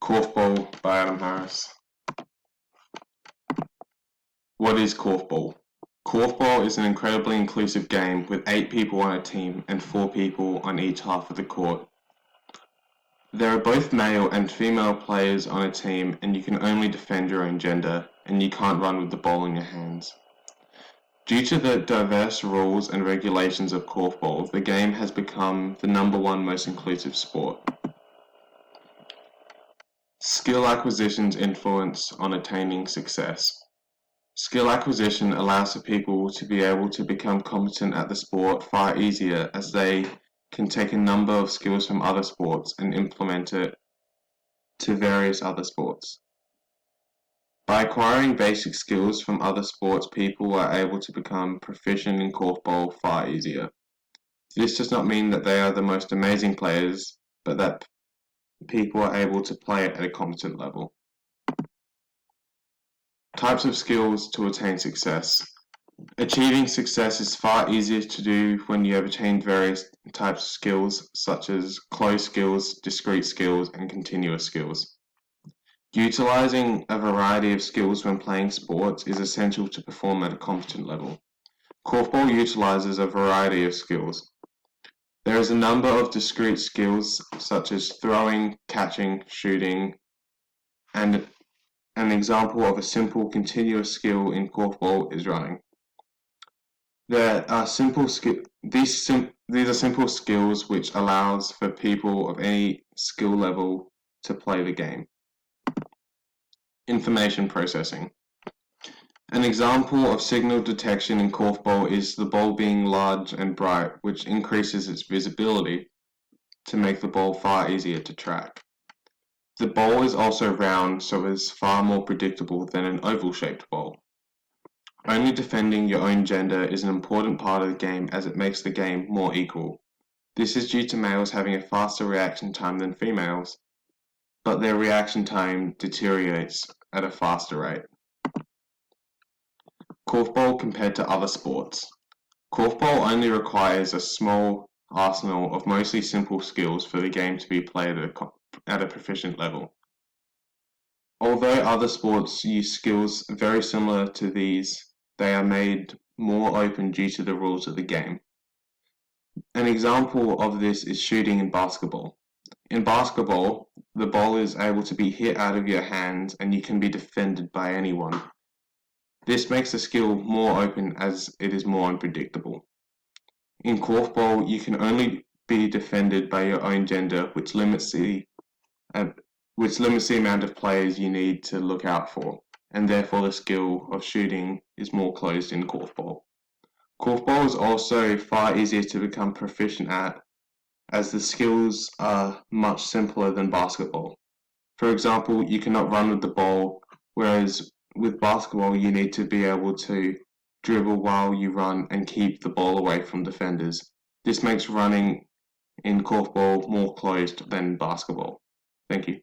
Korfball by Adam Harris. What is korfball? Korfball is an incredibly inclusive game with 8 people on a team and 4 people on each half of the court. There are both male and female players on a team, and you can only defend your own gender, and you can't run with the ball in your hands. Due to the diverse rules and regulations of korfball, the game has become the #1 most inclusive sport. Skill acquisition's influence on attaining success. Skill acquisition allows for people to be able to become competent at the sport far easier, as they can take a number of skills from other sports and implement it to various other sports. By acquiring basic skills from other sports, people are able to become proficient in korfball far easier. This does not mean that they are the most amazing players, but that people are able to play it at a competent level. Types of skills to attain success. Achieving success is far easier to do when you have attained various types of skills, such as closed skills, discrete skills, and continuous skills. Utilizing a variety of skills when playing sports is essential to perform at a competent level. Korfball utilizes a variety of skills. There is a number of discrete skills, such as throwing, catching, shooting, and an example of a simple continuous skill in korfball is running. These are simple skills which allows for people of any skill level to play the game. Information processing. An example of signal detection in korfball is the ball being large and bright, which increases its visibility to make the ball far easier to track. The ball is also round, so it is far more predictable than an oval-shaped ball. Only defending your own gender is an important part of the game, as it makes the game more equal. This is due to males having a faster reaction time than females, but their reaction time deteriorates at a faster rate. Korfball compared to other sports. Korfball only requires a small arsenal of mostly simple skills for the game to be played at a proficient level. Although other sports use skills very similar to these, they are made more open due to the rules of the game. An example of this is shooting in basketball. In basketball, the ball is able to be hit out of your hands and you can be defended by anyone. This makes the skill more open as it is more unpredictable. In korfball, you can only be defended by your own gender, which limits the amount of players you need to look out for, and therefore the skill of shooting is more closed in korfball. Korfball is also far easier to become proficient at, as the skills are much simpler than basketball. For example, you cannot run with the ball, whereas with basketball you need to be able to dribble while you run and keep the ball away from defenders. This makes running in korfball more closed than basketball. Thank you.